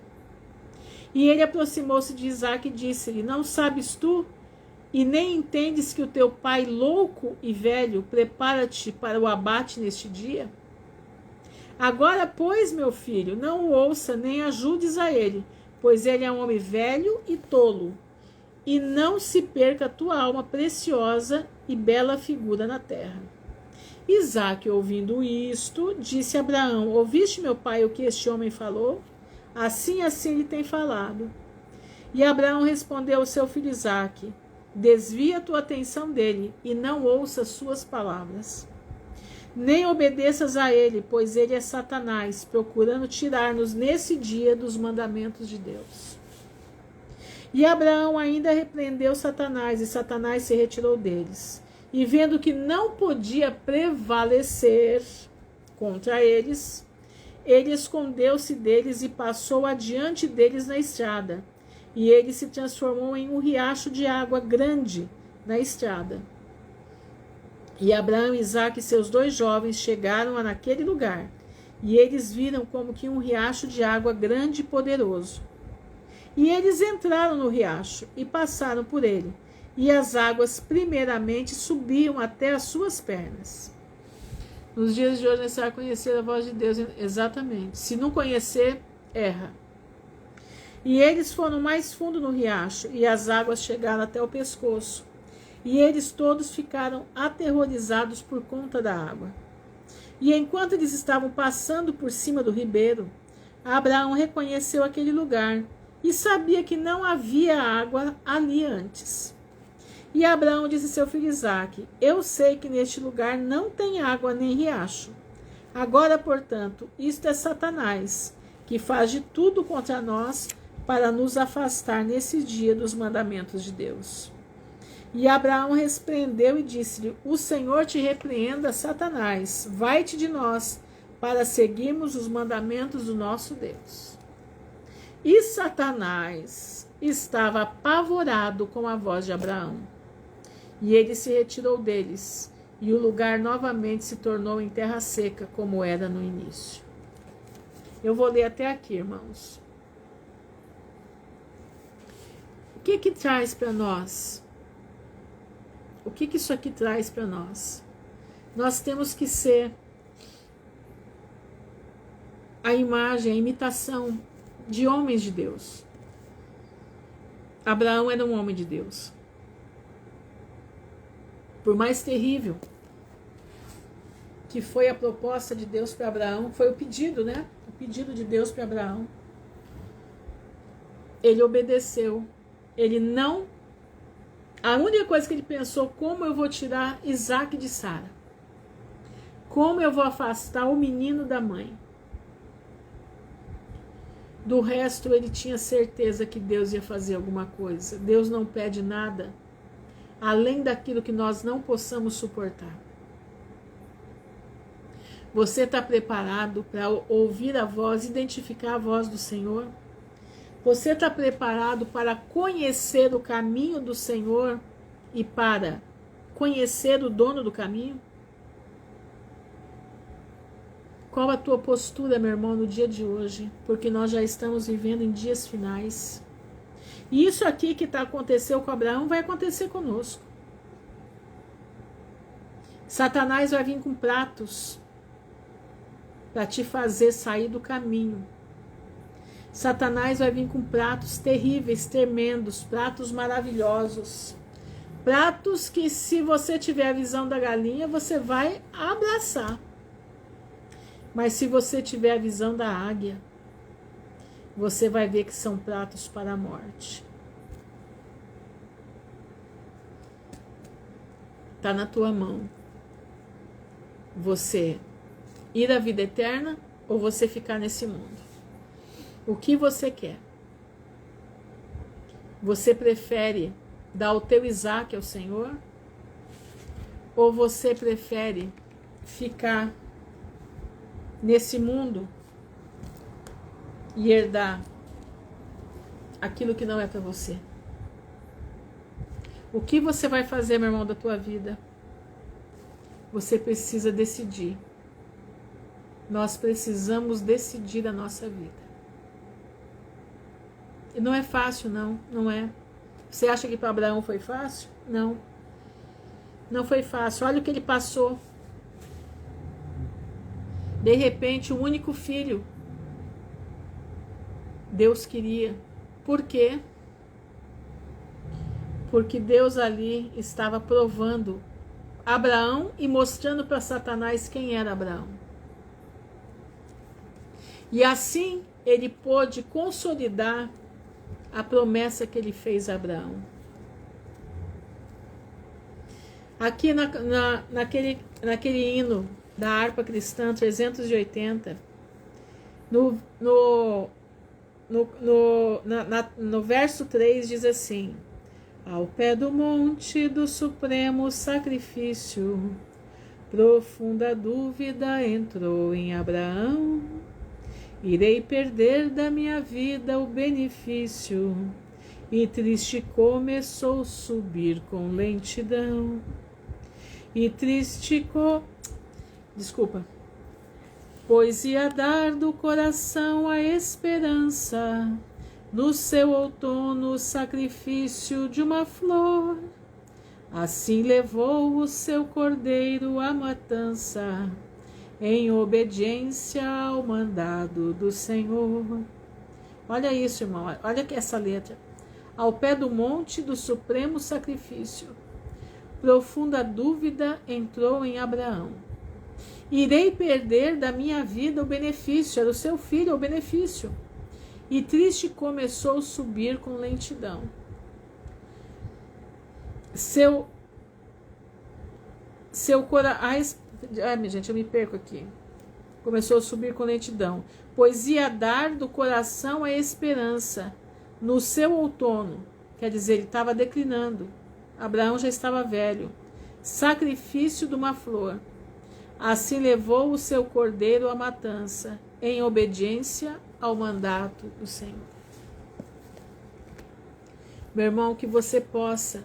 S1: E ele aproximou-se de Isaque e disse-lhe: não sabes tu, e nem entendes que o teu pai louco e velho prepara-te para o abate neste dia? Agora, pois, meu filho, não o ouça, nem ajudes a ele, pois ele é um homem velho e tolo, e não se perca a tua alma preciosa e bela figura na terra. Isaque, ouvindo isto, disse a Abraão: ouviste, meu pai, o que este homem falou? Assim ele tem falado. E Abraão respondeu ao seu filho Isaque: desvia a tua atenção dele e não ouça suas palavras. Nem obedeças a ele, pois ele é Satanás, procurando tirar-nos nesse dia dos mandamentos de Deus. E Abraão ainda repreendeu Satanás, e Satanás se retirou deles. E vendo que não podia prevalecer contra eles, ele escondeu-se deles e passou adiante deles na estrada. E ele se transformou em um riacho de água grande na estrada. E Abraão, Isaque e seus 2 jovens chegaram naquele lugar. E eles viram como que um riacho de água grande e poderoso. E eles entraram no riacho e passaram por ele. E as águas primeiramente subiam até as suas pernas. Nos dias de hoje, nós vamos conhecer a voz de Deus exatamente. Se não conhecer, erra. E eles foram mais fundo no riacho, e as águas chegaram até o pescoço. E eles todos ficaram aterrorizados por conta da água. E enquanto eles estavam passando por cima do ribeiro, Abraão reconheceu aquele lugar e sabia que não havia água ali antes. E Abraão disse a seu filho Isaque: eu sei que neste lugar não tem água nem riacho. Agora, portanto, isto é Satanás, que faz de tudo contra nós para nos afastar nesse dia dos mandamentos de Deus. E Abraão repreendeu e disse-lhe: o Senhor te repreenda, Satanás, vai-te de nós, para seguirmos os mandamentos do nosso Deus. E Satanás estava apavorado com a voz de Abraão. E ele se retirou deles, e o lugar novamente se tornou em terra seca, como era no início. Eu vou ler até aqui, irmãos. O que traz para nós? O que isso aqui traz para nós? Nós temos que ser a imagem, a imitação de homens de Deus. Abraão era um homem de Deus. Por mais terrível que foi a proposta de Deus para Abraão, foi o pedido, né? O pedido de Deus para Abraão. Ele obedeceu. Ele não... A única coisa que ele pensou: como eu vou tirar Isaque de Sara? Como eu vou afastar o menino da mãe? Do resto, ele tinha certeza que Deus ia fazer alguma coisa. Deus não pede nada além daquilo que nós não possamos suportar. Você está preparado para ouvir a voz, identificar a voz do Senhor? Você está preparado para conhecer o caminho do Senhor e para conhecer o dono do caminho? Qual a tua postura, meu irmão, no dia de hoje? Porque nós já estamos vivendo em dias finais. E isso aqui que aconteceu com Abraão vai acontecer conosco. Satanás vai vir com pratos para te fazer sair do caminho. Satanás vai vir com pratos terríveis, tremendos, pratos maravilhosos. Pratos que, se você tiver a visão da galinha, você vai abraçar. Mas se você tiver a visão da águia, você vai ver que são pratos para a morte. Está na tua mão. Você ir à vida eterna ou você ficar nesse mundo? O que você quer? Você prefere dar o teu Isaque ao Senhor? Ou você prefere ficar nesse mundo e herdar aquilo que não é para você? O que você vai fazer, meu irmão, da tua vida? Você precisa decidir. Nós precisamos decidir a nossa vida. E não é fácil, não. Não é. Você acha que para Abraão foi fácil? Não. Não foi fácil. Olha o que ele passou. De repente, o único filho Deus queria. Por quê? Porque Deus ali estava provando Abraão e mostrando para Satanás quem era Abraão. E assim ele pôde consolidar a promessa que ele fez a Abraão. Aqui naquele hino da harpa cristã 380, no verso 3 diz assim: ao pé do monte do supremo sacrifício, profunda dúvida entrou em Abraão. Irei perder da minha vida o benefício, e triste começou a subir com lentidão. E triste pois ia dar do coração a esperança, no seu outono o sacrifício de uma flor. Assim levou o seu cordeiro à matança, em obediência ao mandado do Senhor. Olha isso, irmão, olha aqui essa letra. Ao pé do monte do supremo sacrifício, profunda dúvida entrou em Abraão. Irei perder da minha vida o benefício, era o seu filho o benefício. E triste começou a subir com lentidão. Seu coração. Ai, gente, eu me perco aqui. Começou a subir com lentidão. Pois ia dar do coração a esperança no seu outono. Quer dizer, ele estava declinando. Abraão já estava velho. Sacrifício de uma flor. Assim levou o seu cordeiro à matança, em obediência ao mandato do Senhor. Meu irmão, que você possa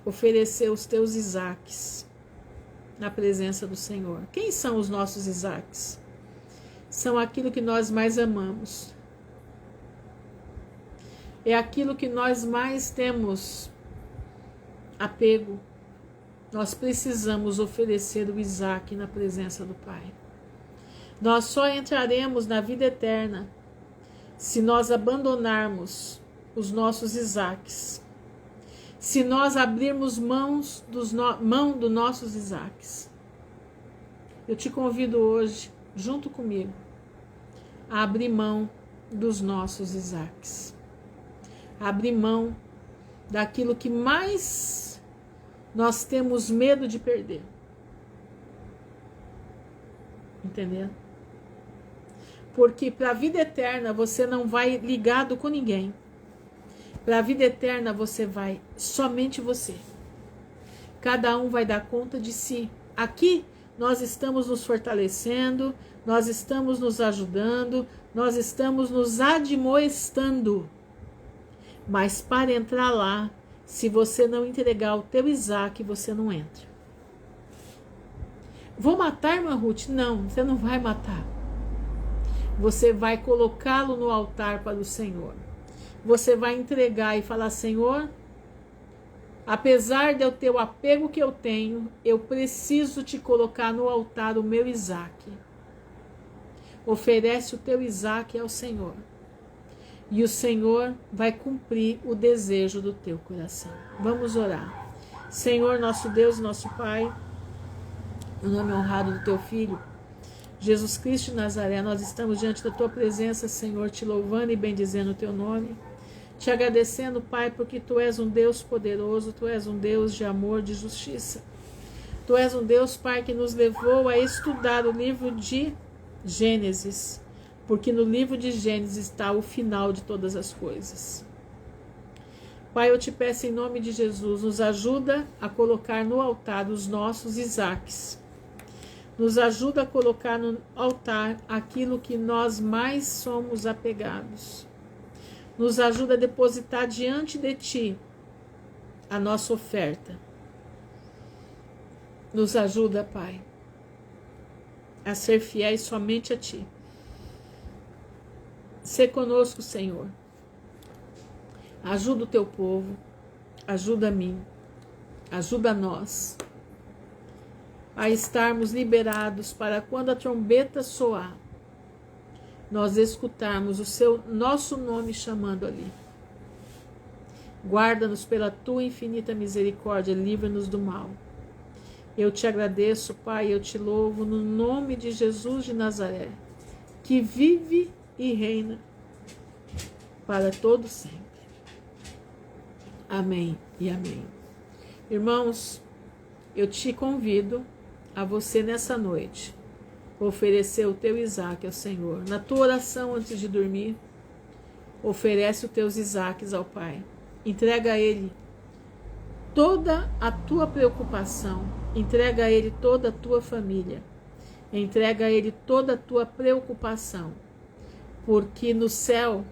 S1: oferecer os teus Isaques na presença do Senhor. Quem são os nossos Isaques? São aquilo que nós mais amamos. É aquilo que nós mais temos apego. Nós precisamos oferecer o Isaque na presença do Pai. Nós só entraremos na vida eterna se nós abandonarmos os nossos Isaques. Se nós abrirmos mão dos nossos Isaques. Eu te convido hoje, junto comigo, a abrir mão dos nossos Isaques. Abrir mão daquilo que mais nós temos medo de perder. Entendeu? Porque para a vida eterna você não vai ligado com ninguém. Para a vida eterna você vai somente você. Cada um vai dar conta de si. Aqui nós estamos nos fortalecendo, nós estamos nos ajudando, nós estamos nos admoestando. Mas para entrar lá, se você não entregar o teu Isaque, você não entra. Vou matar, irmã Ruth? Não, você não vai matar. Você vai colocá-lo no altar para o Senhor. Você vai entregar e falar: Senhor, apesar de eu ter o apego que eu tenho, eu preciso te colocar no altar o meu Isaque. Oferece o teu Isaque ao Senhor. E o Senhor vai cumprir o desejo do teu coração. Vamos orar. Senhor, nosso Deus, nosso Pai, o nome honrado do teu Filho, Jesus Cristo de Nazaré, nós estamos diante da tua presença, Senhor, te louvando e bendizendo o teu nome. Te agradecendo, Pai, porque tu és um Deus poderoso, tu és um Deus de amor, de justiça. Tu és um Deus, Pai, que nos levou a estudar o livro de Gênesis, porque no livro de Gênesis está o final de todas as coisas. Pai, eu te peço em nome de Jesus, nos ajuda a colocar no altar os nossos Isaques. Nos ajuda a colocar no altar aquilo que nós mais somos apegados. Nos ajuda a depositar diante de ti a nossa oferta. Nos ajuda, Pai, a ser fiéis somente a ti. Sê conosco, Senhor. Ajuda o teu povo, ajuda a mim, ajuda a nós a estarmos liberados para quando a trombeta soar, nós escutarmos nosso nome chamando ali. Guarda-nos pela tua infinita misericórdia, livra-nos do mal. Eu te agradeço, Pai, eu te louvo no nome de Jesus de Nazaré, que vive e reina para todo sempre. Amém e amém. Irmãos, eu te convido a você nessa noite oferecer o teu Isaque ao Senhor. Na tua oração antes de dormir, oferece os teus Isaques ao Pai. Entrega a Ele toda a tua preocupação. Entrega a Ele toda a tua família. Entrega a Ele toda a tua preocupação. porque no céu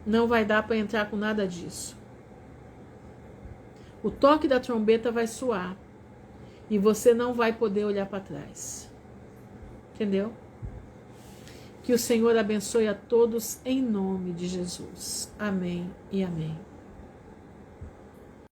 S1: não vai dar para entrar com nada disso. O toque da trombeta vai soar e você não vai poder olhar para trás. Entendeu? Que o Senhor abençoe a todos em nome de Jesus. Amém e amém.